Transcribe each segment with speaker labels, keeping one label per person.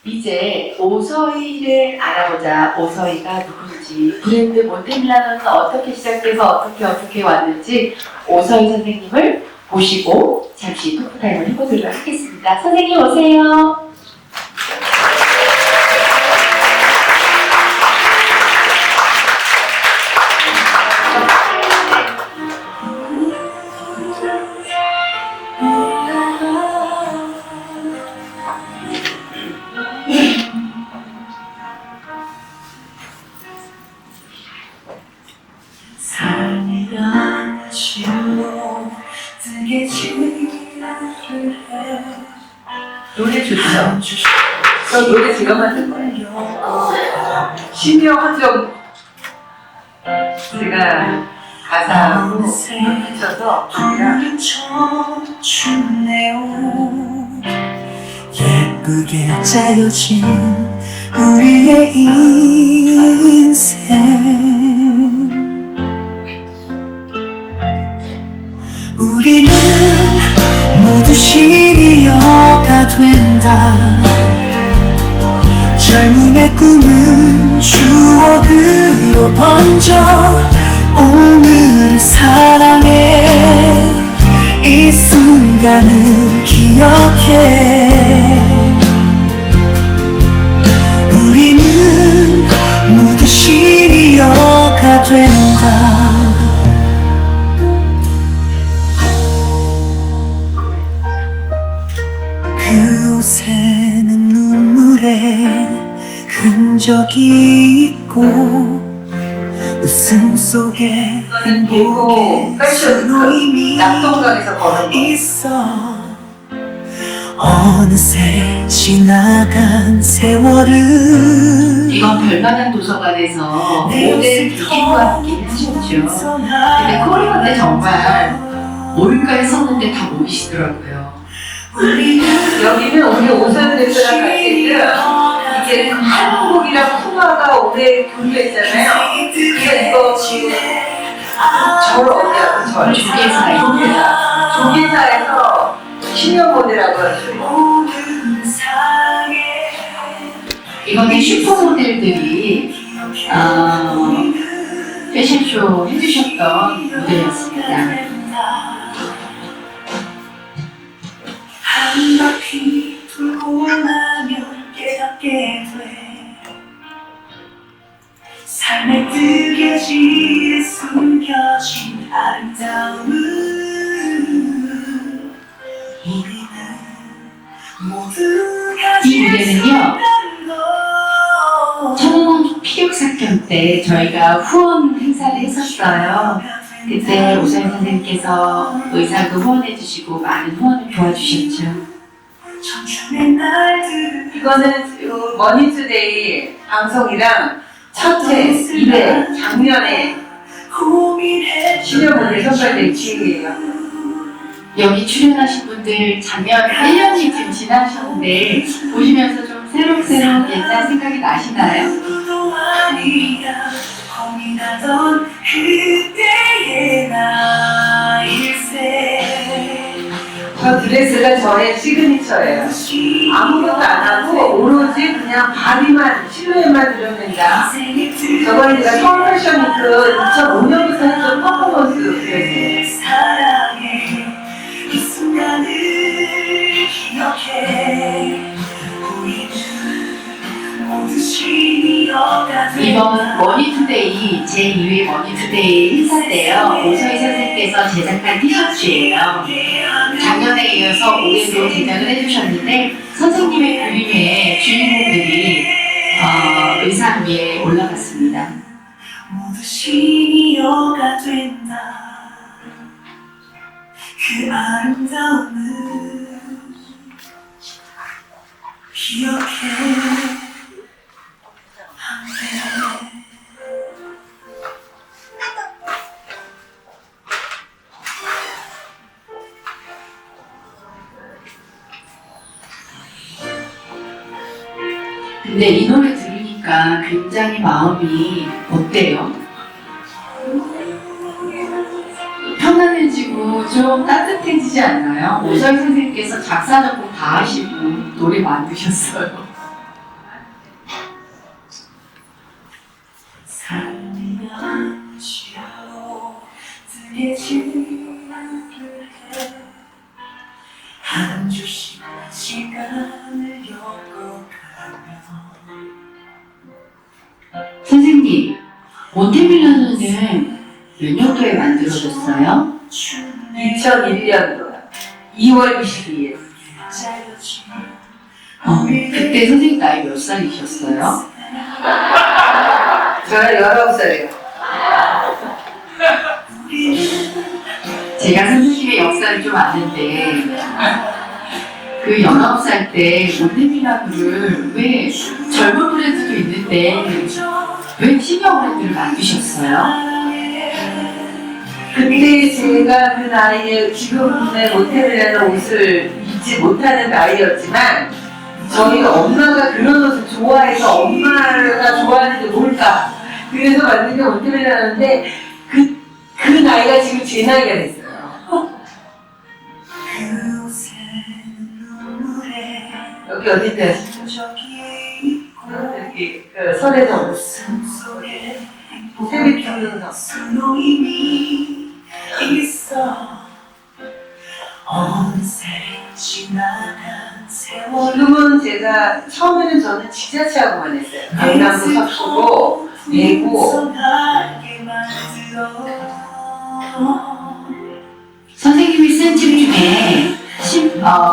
Speaker 1: 이제 오서희를 알아보자. 오서희가 누군지, 브랜드 몬테밀라노는 어떻게 시작돼서 어떻게 왔는지 오서희 선생님을 모시고 잠시 토크타임을 해보도록 하겠습니다. 선생님 오세요. 노래 좋죠? 저 노래 제가 만든 거예요. 심야 헌정 제가 가사하고 붙여서
Speaker 2: 예쁘게 짜여진 우리의 인생 우리는 모두 시리어가 된다 젊음의 꿈은 추억으로 번져 오늘 사랑해 이 순간을 기억해 우리는 모두 시리어가 된다 그 옷에는 눈물의 흔적이 있고 웃음 속에
Speaker 1: 그리고 패션 낙동강에서 걸은
Speaker 2: 있어 어느새 지나간 세월은
Speaker 1: 이건 별마당 도서관에서 모델 기획과 함께 하셨죠. 근데 코로나 때 정말 올가에 썼는데 다 모이시더라고요. 여기는 우리 오선 대표랑 같이 이제 한국이랑 푸마가 올해 교류했잖아요. 그래서 이거 절 어디야? 절 조계사에서 신형 모델하고 하죠. 이거는 슈퍼모델들이 패션쇼 해주셨던 무대였습니다.
Speaker 2: 한 바퀴 돌고 나면 깨닫게 돼 삶의 뜨개질에 숨겨진 아름다움은 우리는 모두가
Speaker 1: 이 무대는요, 천안함 피격 사건 때 저희가 후원 행사를 했었어요. 그때 오서희 선생님께서 의상도 후원해주시고 많은 후원을 도와주셨죠. 이거는 머니투데이 방송이랑 첫회 2회 작년에 신여모델 선발된 기획이에요. 여기 출연하신 분들 작년 1년이 좀 지나셨는데 보시면서 좀 새록새록 옛날 생각이 나시나요?
Speaker 2: 고민하던 그때의 나일세
Speaker 1: 저 드레스가 저의 시그니처예요. 아무것도 안 하고 오로지 그냥 바디만 실루엣만 드러낸다. 저건 제가 서울 패션위크 2005년부터 했던 퍼포먼스 드레스예요.
Speaker 2: 사랑해 이 순간을 기억해
Speaker 1: 이번 머니투데이 제2회 머니투데이 행사 때요, 오서희 선생님께서 제작한 티셔츠예요. 작년에 이어서 올해도 제작을 해주셨는데 선생님의 그림의 주인공들이 의상 위에 올라갔습니다.
Speaker 2: 모두 시니어가 된다 그 아름다움을 기억해
Speaker 1: 근데 이 노래 들으니까 굉장히 마음이 어때요? 편안해지고 좀 따뜻해지지 않나요? 오서희 선생님께서 작사, 작곡 다 하시고 노래 만드셨어요.
Speaker 2: 시간을 엮어가며
Speaker 3: 선생님, 몬테밀라노는 몇 년도에 만들어졌어요?
Speaker 1: 2001년도요. 2월 22일.
Speaker 3: 그때 선생님 나이 몇 살이셨어요?
Speaker 1: 저는 19살이에요.
Speaker 3: 제가 선생님의 역사를 좀 아는데 그 19살 때 몬테밀라노를 왜 젊은 브랜드도 있는데 왜 시니어 브랜드를 만드셨어요?
Speaker 1: 그때 제가 그 나이에 지금의 모텔이라는 옷을 입지 못하는 나이였지만 저희 엄마가 그런 옷을 좋아해서 엄마가 좋아하는 게 뭘까 그래서 만든 게 모텔이라는데 그 나이가 지금 제 나이가 됐어요.
Speaker 2: 그 옷은 눈물에
Speaker 1: 여기 어딘지 아시죠?
Speaker 2: 저기에 있고
Speaker 1: 여기 그 설해정
Speaker 2: 숨속에
Speaker 1: 세빛 주는
Speaker 2: 수놓임이 있어 어느새 지나간 세월
Speaker 1: 지금은 제가 처음에는 저는 지자체하고만 했어요. 강남구 서초구 대구
Speaker 2: 소하게 만들어
Speaker 3: 선생님이 쓴 책 중에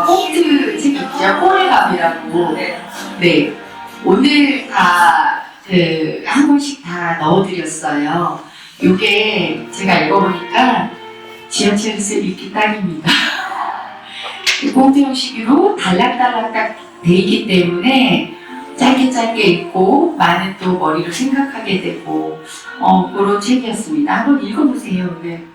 Speaker 3: 꽁트 책 있죠? 꼬레갑이라고. 네. 오늘 다 한 권씩 다 넣어드렸어요. 요게 제가 읽어보니까 지하철에서 읽기 딱입니다. 꽁트 형식으로 달락달락 딱 돼 있기 때문에 짧게 읽고 많은 또 머리로 생각하게 되고 그런 책이었습니다. 한번 읽어보세요. 오늘.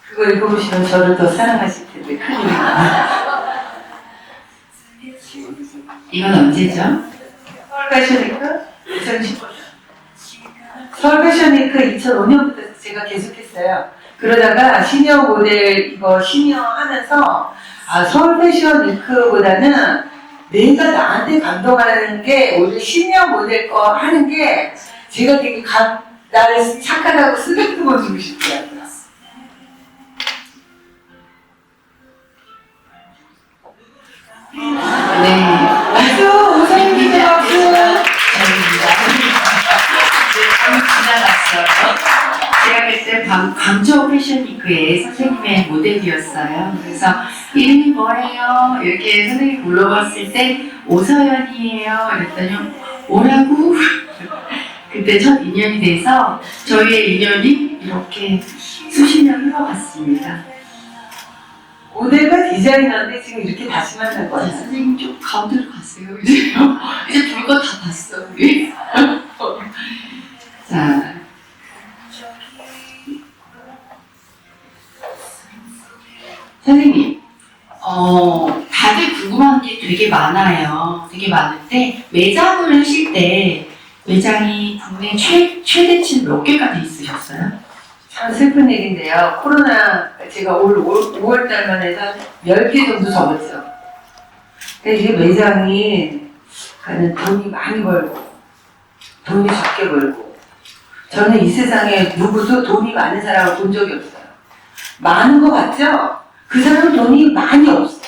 Speaker 1: 그거 읽어보시면 저를 더 사랑하실 텐데 큰일이다.
Speaker 3: 이건 언제죠?
Speaker 1: 서울 패션위크 2015년. 서울 패션위크 2005년부터 제가 계속했어요. 그러다가 시니어 모델 이거 시니어 하면서 서울 패션위크보다는 내가 나한테 감동하는 게 오히려 시니어 모델 거 하는 게 제가 되게 나를 착하다고 쓰다듬어 주고 싶더라고요.
Speaker 3: 네.
Speaker 1: 박수! 우성님께 박수!
Speaker 3: 저입니다. 지나갔어요. 제가 그때 광저우 패션위크에 선생님의 모델이었어요. 그래서 이름이 뭐예요? 이렇게 선생님 불러봤을 때 오서연이에요. 그랬더니 뭐라고? 그때 첫 인연이 돼서 저희의 인연이 이렇게 수십 년 흘러갔습니다.
Speaker 1: 모델과 디자이너인데 지금 이렇게 다시 만난
Speaker 3: 자,
Speaker 1: 거예요.
Speaker 3: 선생님 좀 가운데로 가세요. 이제 볼 거 다 봤어 우리. 자, 선생님, 다들 궁금한 게 되게 많아요. 되게 많은데 매장을 하실 때 매장이 국내 최대치 몇 개가 돼 있으셨어요?
Speaker 1: 참 슬픈 얘기인데요. 코로나 제가 올 5월 달만 해서 10개 정도 접었죠. 근데 이게 매장이 돈이 많이 벌고 돈이 적게 벌고 저는 이 세상에 누구도 돈이 많은 사람을 본 적이 없어요. 많은 거 같죠? 그 사람은 돈이 많이 없어.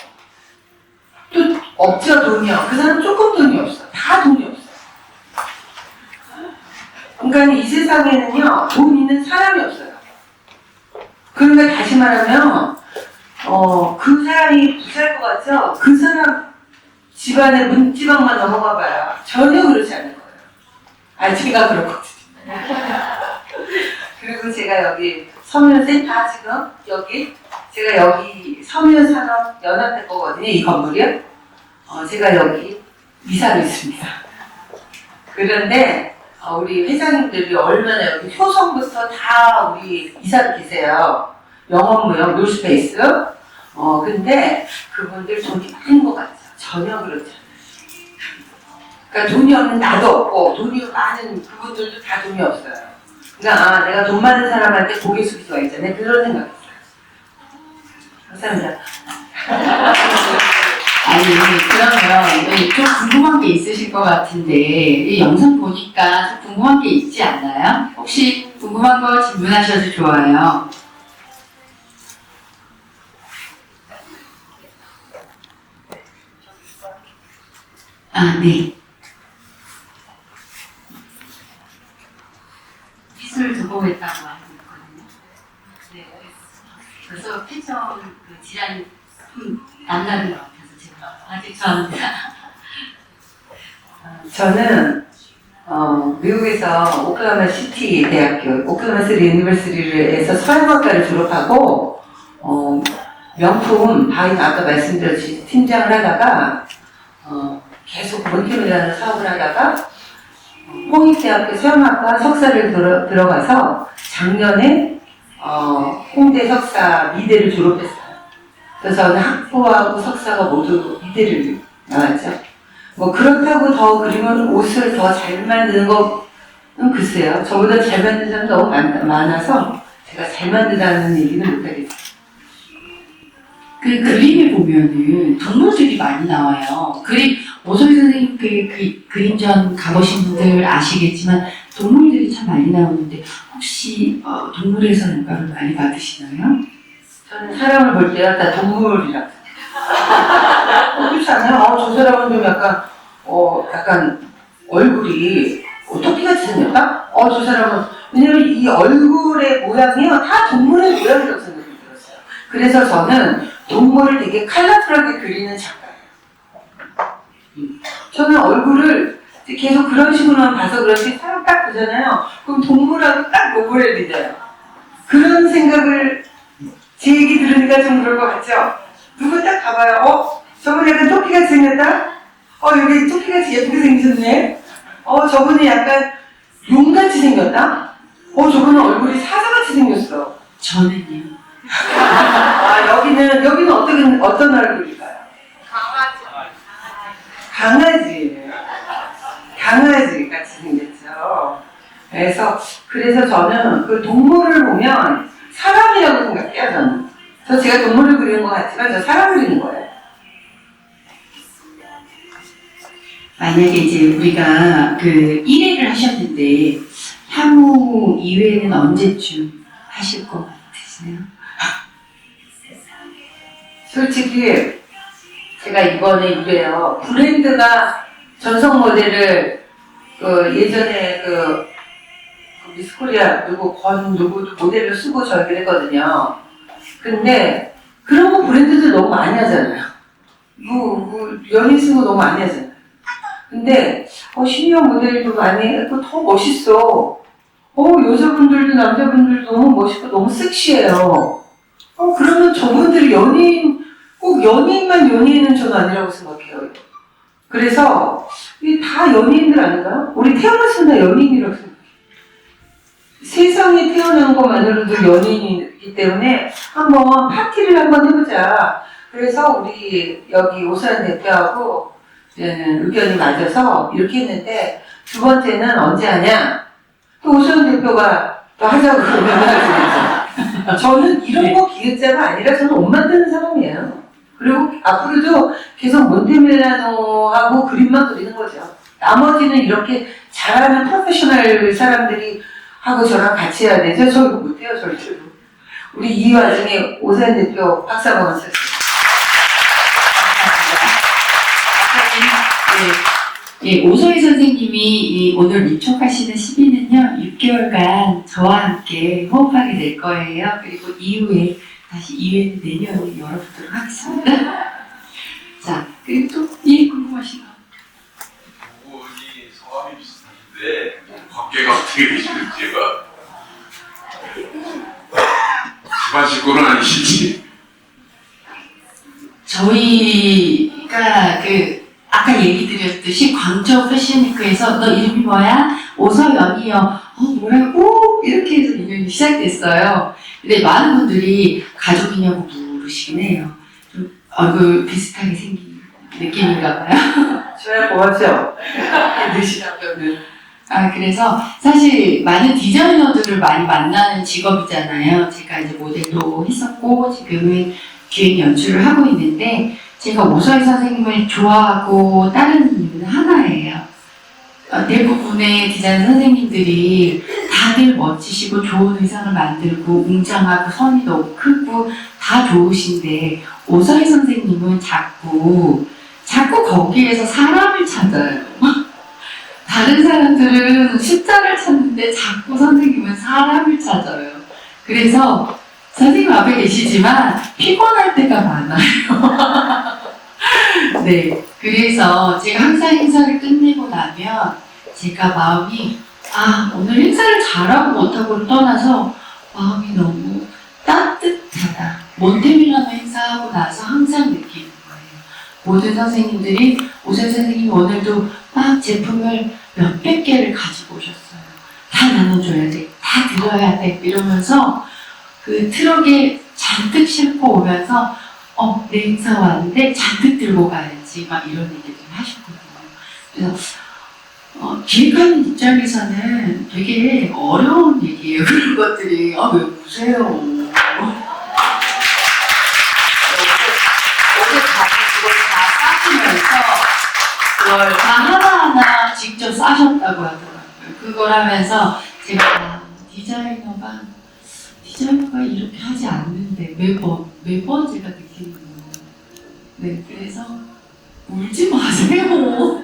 Speaker 1: 또 없죠 돈이요. 그 사람은 조금 돈이 없어. 다 돈이 없어. 그러니까 이 세상에는요 돈 있는 사람이 없어요. 그러니까 다시 말하면 그 사람이 부자일 것 같죠? 그 사람 집안의 문지방만 넘어가 봐요. 전혀 그렇지 않을 거예요. 제가 그렇거든요. 그리고 제가 여기 서면센터 지금 제가 여기 서면산업연합회 거거든요. 이 건물이요. 제가 여기 이사로 있습니다. 그런데 우리 회장님들이 얼마나 여기 효성부터 다 우리 이사로 계세요. 영업무용, 뉴스페이스. 근데 그분들 돈이 많은 것 같아요. 전혀 그렇지 않아요. 그러니까 돈이 없는 나도 없고 돈이 많은 그분들도 다 돈이 없어요. 그러니까 내가 돈 많은 사람한테 고개 숙일 수가 있잖아요. 그런 생각이 있어요. 감사합니다.
Speaker 3: 아니 그러면 좀 궁금한 게 있으실 것 같은데 이 영상 보니까 좀 궁금한 게 있지 않나요? 혹시 궁금한 거 질문하셔도 좋아요. 아, 네. 미술 전공했다고 알고 있거든요. 네. 그래서 패션 그 질환이 좀 남다른 것 같아서 제가 아직 좋아합니다.
Speaker 1: 저는 미국에서 오클라호마 시티 대학교, 오클라호마 시티 유니버시티에서 서양학과를 졸업하고 명품 바인 아까 말씀드렸듯이 팀장을 하다가 계속 몬테밀라노 사업을 하다가 홍익대학교 서양학과 석사를 들어가서 작년에 홍대 석사 미대를 졸업했어요. 그래서 저는 학부하고 석사가 모두 미대를 나왔죠. 뭐 그렇다고 더 그림은 옷을 더 잘 만드는 거는 글쎄요. 저보다 잘 만드는 사람 너무 많아서 제가 잘 만든다는 얘기는 못하겠어요.
Speaker 3: 그 그림에 보면은 동물들이 많이 나와요. 오소희 선생님 그 그림전 가보신 분들 아시겠지만 동물들이 참 많이 나오는데 혹시 동물에서 영감을 많이 받으시나요?
Speaker 1: 저는 사람을 볼 때요 다 동물이라고 그렇지 않아요? 저 사람은 좀 약간 얼굴이 토끼같이 생겼다? 저 사람은 왜냐면 이 얼굴의 모양이요 다 동물의 모양이라고 생각이 들었어요. 그래서 저는 동물을 되게 컬러풀하게 그리는 작가예요. 저는 얼굴을 계속 그런 식으로만 봐서 그렇지 사람 딱 보잖아요. 그럼 동물하고 딱 로고를 믿어요. 그런 생각을 제 얘기 들으니까 좀 그럴 것 같죠? 누구 딱 봐봐요. 저분 약간 토끼같이 생겼다? 여기 토끼같이 예쁘게 생기셨네? 저분이 약간 용같이 생겼다? 저분은 얼굴이 사자같이 생겼어.
Speaker 3: 저는요.
Speaker 1: 여기는 어떤 얼굴일까요? 강아지 같이 생겼죠. 그래서 저는 그 동물을 보면 사람이라고 생각해요, 저는. 제가 동물을 그리는 것 같지만 저 사람을 그리는 거예요.
Speaker 3: 만약에 이제 우리가 그 1회를 하셨는데 향후 2회는 언제쯤 하실 것 같으세요?
Speaker 1: 솔직히 제가 이번에 이래요. 브랜드가 전성 모델을 예전에 미스코리아 누구 모델로 쓰고 저기를 했거든요. 근데 그런 거 브랜드들 너무 많이 하잖아요. 연예인 쓰고 너무 많이 하잖아요. 근데 시니어 모델도 많이 했고 더 멋있어. 여자분들도 남자분들도 너무 멋있고 너무 섹시해요. 그러면 저분들이 꼭 연예인만 연예인은 저는 아니라고 생각해요. 그래서 다 연예인들 아닌가요? 우리 태어났으면 다 연예인이라고 생각해요. 세상에 태어난 것만으로도 연예인이기 때문에 한번 파티를 한번 해보자. 그래서 우리 여기 오수환 대표하고 의견이 맞아서 이렇게 했는데 두 번째는 언제 하냐? 또 오수환 대표가 또 하자고 그러면 저는 이런 거 기획자가 아니라 저는 옷 만드는 사람이에요. 그리고 앞으로도 계속 몬테밀라노하고 그림만 그리는 거죠. 나머지는 이렇게 잘하는 프로페셔널 사람들이 하고 저랑 같이 해야 되죠. 저 이거 못해요, 절대로. 우리 이 와중에 오수환 대표 박수 한번 쳤어요.
Speaker 3: 오소희 선생님이 오늘 입촉하시는 시비는요, 6개월간 저와 함께 호흡하게 될 거예요. 그리고 이후에 다시 2회는 내년에 열어보도록 하겠습니다. 자, 그리고 또, 궁금하신 거.
Speaker 4: 두 분이 성함이 비슷한데, 관계가 어떻게 되시는지가. 집안 식구는 아니시지?
Speaker 3: 저희가 아까 얘기 드렸듯이 광저 패션위크에서 너 이름이 뭐야? 오서연이요. 뭐라고? 이렇게 해서 인연이 시작됐어요. 근데 많은 분들이 가족이냐고 물으시긴 해요. 좀 얼굴 비슷하게 생긴 느낌인가 봐요.
Speaker 1: 저야 고맙죠? 늦으시다면은.
Speaker 3: 그래서 사실 많은 디자이너들을 많이 만나는 직업이잖아요. 제가 이제 모델도 했었고 지금은 기획 연출을 하고 있는데 제가 오서희 선생님을 좋아하고 따르는 이유는 하나예요. 대부분의 디자인 선생님들이 다들 멋지시고 좋은 의상을 만들고 웅장하고 선이 너무 크고 다 좋으신데 오서희 선생님은 자꾸 자꾸 거기에서 사람을 찾아요. 다른 사람들은 숫자를 찾는데 자꾸 선생님은 사람을 찾아요. 그래서 선생님 앞에 계시지만 피곤할 때가 많아요. 네, 그래서 제가 항상 행사를 끝내고 나면 제가 마음이 오늘 행사를 잘하고 못하고를 떠나서 마음이 너무 따뜻하다. 몬테밀라노 행사하고 나서 항상 느끼는 거예요. 모든 선생님들이 오선 선생님이 오늘도 막 제품을 몇백 개를 가지고 오셨어요. 다 나눠줘야 돼. 다 들어야 돼. 이러면서 그 트럭에 잔뜩 싣고 오면서 내 행사 왔는데 잔뜩 들고 가야지. 막 이런 얘기를 하셨거든요. 그래서 기획하는 입장에서는 되게 어려운 얘기예요. 그런 것들이. 왜 우세요? 어제 가서 그걸 다 싸시면서 그걸 다 하나하나 직접 싸셨다고 하더라고요. 그걸 하면서 제가 디자이너가 이렇게 하지 않는데 매번 제가 느끼는 거예요. 네, 그래서 울지 마세요.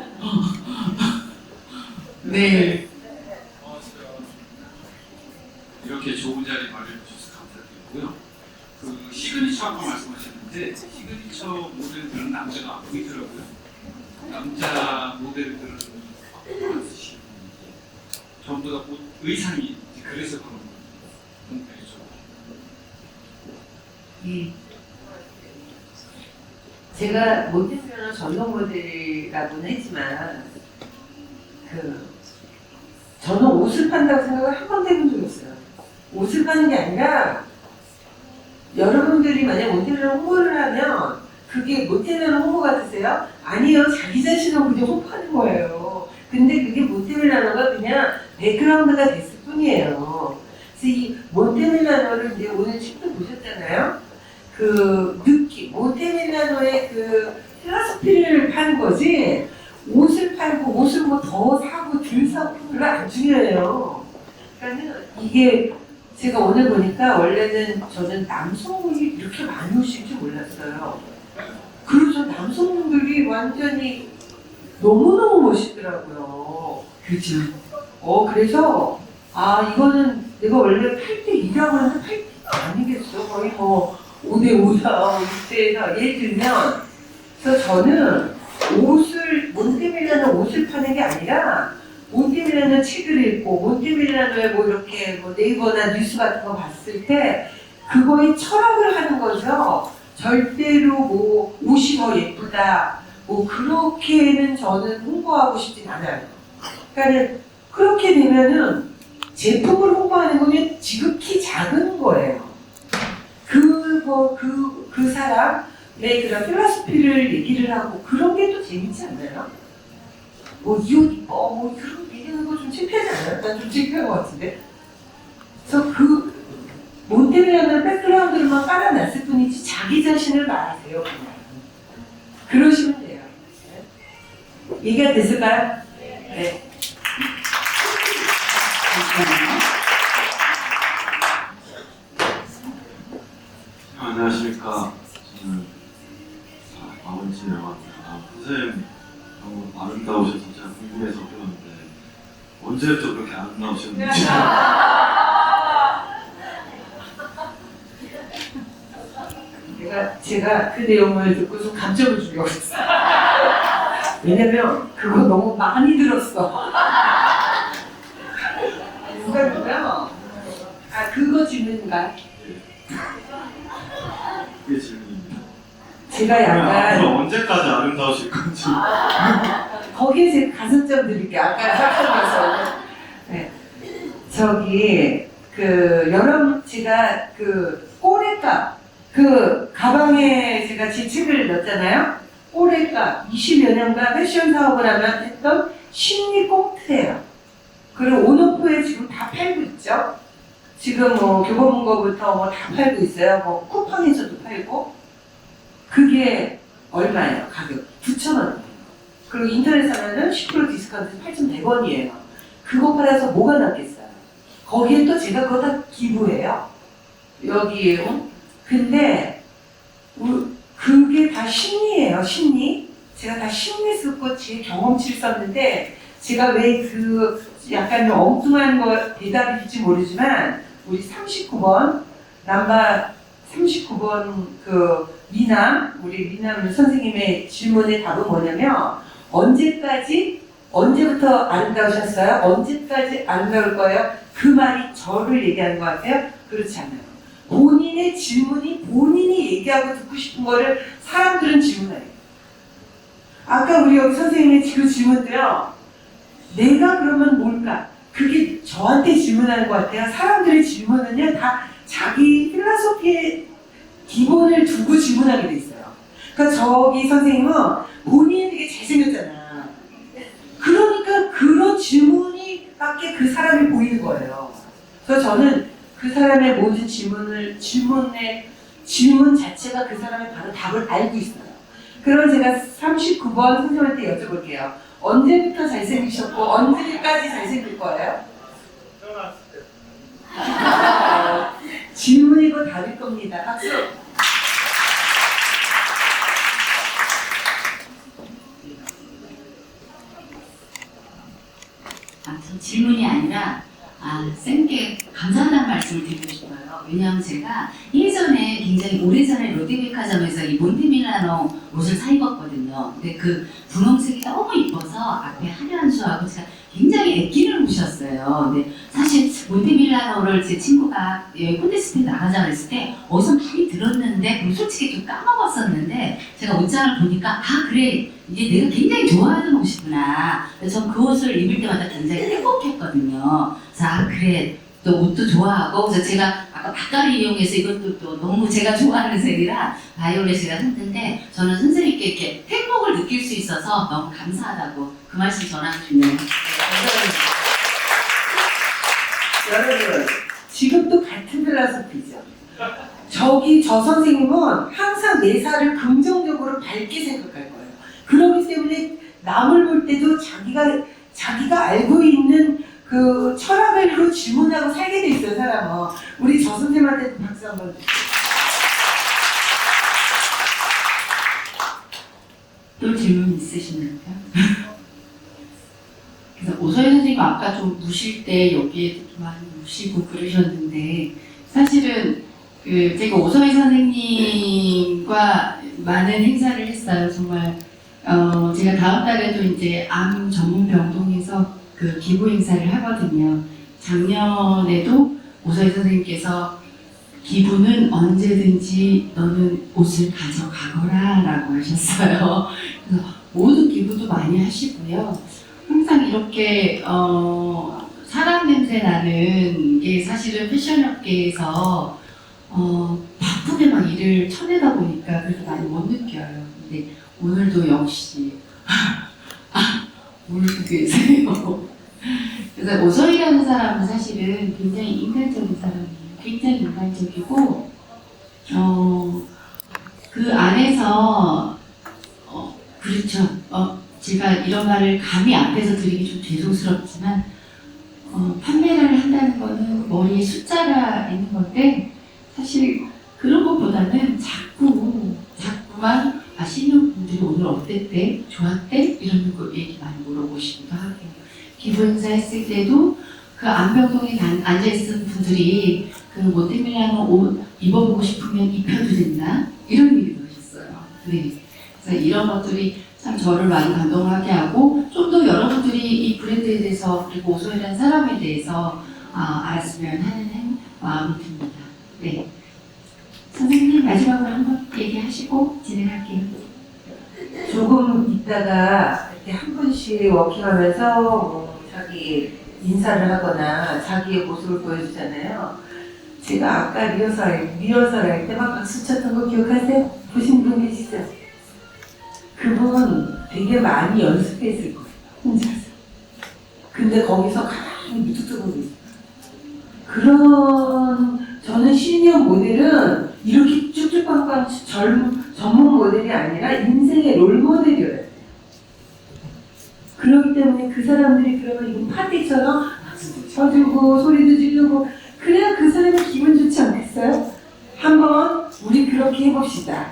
Speaker 3: 네.
Speaker 5: 이렇게 좋은 자리 마련해 주셔서 감사드리고요. 그 시그니처 아까 말씀하셨는데 시그니처 모델들은 남자가 안 보이더라고요. 남자 모델들은 안 쓰시는 전부 다 의상이 그래서 그런 거죠.
Speaker 1: 예. 제가 몬테밀라노 전용 모델이라고는 했지만 저는 옷을 판다고 생각을 한 번도 해본 적이 없어요. 옷을 파는 게 아니라 여러분들이 만약 몬테밀라노 홍보를 하면 그게 몬테밀라노 홍보 같으세요? 아니요. 자기 자신을 그냥 홍보하는 거예요. 근데 그게 몬테밀라노가 그냥 백그라운드가 됐을 뿐이에요. 그래서 이 몬테밀라노를 이제 오늘 책도 보셨잖아요. 그 느낌, 몬테밀라노의 그 필로소피를 파는 거지 옷을 팔고 옷을 뭐 더 사고 덜 사고 별로 안 중요해요. 그러니까 이게 제가 오늘 보니까 원래는 저는 남성분이 이렇게 많이 오실 줄 몰랐어요. 그리고 저 남성분들이 완전히 너무너무 멋있더라고요.
Speaker 3: 그죠.
Speaker 1: 그래서 이거는 내가 원래 8대 2라고 하는데 8대가 아니겠어. 거의 뭐 5대 5다, 6대에서 예를 들면 그래서 저는 몬테밀라노 옷을 파는 게 아니라 몬테밀라노 책을 읽고 몬테밀라노에 뭐 이렇게 뭐 네이버나 뉴스 같은 거 봤을 때 그거의 철학을 하는 거죠. 절대로 뭐 옷이 더 예쁘다 뭐 그렇게는 저는 홍보하고 싶진 않아요. 그러니까 그렇게 되면은 제품을 홍보하는 거는 지극히 작은 거예요. 그 사람의 그런 필로소피를 얘기를 하고 그런 게 또 재밌지 않나요? 뭐 이 옷 이뻐, 뭐 이런 얘기하는 거 좀 창피하지 않아요? 난 좀 창피한 것 같은데. 그래서 그 몬테밀라노 백그라운드로만 깔아놨을 뿐이지 자기 자신을 말하세요. 그냥. 그러시면 돼요. 네? 이해가 됐을까요? 네.
Speaker 6: 안녕하십니까. 저는 박원진이라고 합니다. 선생님 너무 아름다우셔서 제가 궁금해서 배웠는데 언제부터 그렇게 아름다우셨는지.
Speaker 1: 제가 그 내용을 듣고 좀 감정을 주려고 했어요. 왜냐면 그거 너무 많이 들었어. 누가요? 그거 질문인가요?
Speaker 6: 그게 질문입니다.
Speaker 1: 제가 약간
Speaker 6: 앞으로 언제까지 아름다우실 건지.
Speaker 1: 거기에 제가 가산점 드릴게요. 아까 하면서 네. 저기 여러분 제가 꼬레값 가방에 제가 제 책을 넣었잖아요. 꼬레값 20여 년간 패션 사업을 하면 했던 심리 꽁트예요. 그리고 온오프에 지금 다 팔고 있죠. 지금 뭐 교보문고부터 뭐 다 팔고 있어요. 뭐 쿠팡에서도 팔고. 그게 얼마예요? 가격 9,000원. 그리고 인터넷 사면은 10% 디스카운트 8,100원이에요. 그거 팔아서 뭐가 남겠어요? 거기에 또 제가 그거 다 기부해요. 여기에요. 근데 그게 다 심리예요. 심리. 제가 다 신뢰 쓰고 제 경험치를 썼는데 제가 왜 그 약간 엉뚱한 거 대답일지 모르지만 우리 39번 남바 39번 그 미남 우리 미남 선생님의 질문의 답은 뭐냐면 언제부터 아름다우셨어요? 언제까지 아름다울 거예요? 그 말이 저를 얘기하는 것 같아요? 그렇지 않아요. 본인의 질문이 본인이 얘기하고 듣고 싶은 거를 사람들은 질문해요. 아까 우리 여기 선생님의 그 질문도요. 내가 그러면 뭘까? 그게 저한테 질문하는 것 같아요. 사람들의 질문은요. 다 자기 필라소피의 기본을 두고 질문하게 돼 있어요. 그러니까 저기 선생님은 본인이 되게 잘생겼잖아. 그러니까 그런 질문이 밖에 그 사람이 보이는 거예요. 그래서 저는 그 사람의 모든 질문 자체가 그 사람의 바로 답을 알고 있어요. 그럼 제가 39번 선생님한테 여쭤볼게요. 언제부터 잘생기셨고 언제까지 잘생길 거예요? 질문이고 답일 겁니다. 박수!
Speaker 3: 저 질문이 아니라 쌤께 감사하다는 말씀을 드리고 싶어요. 왜냐하면 제가 예전에 굉장히 오래전에 롯데백화점에서 이 몬테밀라노 옷을 사 입었거든요. 근데 그 분홍색이 너무 이뻐서 앞에 화려한 슈하고 제가 굉장히 애끼는 옷이었어요. 근데 사실 몬테밀라노를 제 친구가 콘테스트에 나가자 그랬을 때 어디서 많이 들었는데 그리고 솔직히 좀 까먹었었는데 제가 옷장을 보니까 그래 이게 내가 굉장히 좋아하는 옷이구나. 그래서 전 그 옷을 입을 때마다 굉장히 행복했거든요. 자 그래 또 옷도 좋아하고 그래서 제가 아까 박가를 이용해서 이것도 또 너무 제가 좋아하는 색이라 바이올렛이라 했는데 저는 선생님께 이렇게 행복을 느낄 수 있어서 너무 감사하다고 그 말씀 전하고 싶네요.
Speaker 1: 여러분 지금도 같은 필라소피죠. 저 선생님은 항상 내사를 긍정적으로 밝게 생각할 거예요. 그렇기 때문에 남을 볼 때도 자기가 알고 있는 그 철학으로 질문하고 살게 돼 있어요, 사람은. 우리 저 선생님한테 박수 한번 주세요.
Speaker 3: 또 질문 있으십니까? 그래서 오서희 선생님 아까 좀 무실 때 여기에 많이 무시고 그러셨는데 사실은 제가 오서희 선생님과 많은 행사를 했어요. 정말 제가 다음 달에도 이제 암 전문 병동에서 그 기부 행사를 하거든요. 작년에도 오서희 선생님께서 기부는 언제든지 너는 옷을 가져가거라 라고 하셨어요. 그래서 모든 기부도 많이 하시고요. 항상 이렇게 사람 냄새 나는 게 사실은 패션업계에서 바쁘게 막 일을 쳐내다 보니까 그렇게 많이 못 느껴요. 근데 오늘도 역시 오늘도 계세요. 그래서 오서희라는 사람은 사실은 굉장히 인간적인 사람이에요. 굉장히 인간적이고 그 안에서 그렇죠. 제가 이런 말을 감히 앞에서 드리기 좀 죄송스럽지만 판매를 한다는 거는 머리에 숫자가 있는 건데 사실 그런 것보다는 자꾸만 신혼분들이 오늘 어땠대? 좋았대? 이런 거 얘기 많이 물어보시기도 하고 기부 행사 했을 때도 그 안병동에 앉아있는 분들이 그 몬테밀라노 옷 입어보고 싶으면 입혀도 된다? 이런 얘기도 하셨어요. 네. 그래서 이런 것들이 참 저를 많이 감동하게 하고 좀 더 여러분들이 이 브랜드에 대해서 그리고 오소희라는 사람에 대해서 알았으면 하는 마음이 듭니다. 네. 선생님 마지막으로 한번 얘기하시고 진행할게요.
Speaker 1: 조금 있다가 이렇게 한 분씩 워킹하면서 뭐 자기 인사를 하거나 자기의 모습을 보여주잖아요. 제가 아까 리허설 할 때 막 박수 쳤던 거 기억하세요? 보신 분 계시죠? 그분 되게 많이 연습했을 거예요. 혼자서. 근데 거기서 가만히 무뚝뚝 하고 있어요. 저는 시니어 모델은 이렇게 쭉쭉빵빵 전문 모델이 아니라 인생의 롤모델이어야 돼요. 그렇기 때문에 그 사람들이 그러면 이건 파티처럼 박수도 쳐주고 소리도 지르고 그래야 그 사람이 기분 좋지 않겠어요? 한번 우리 그렇게 해봅시다.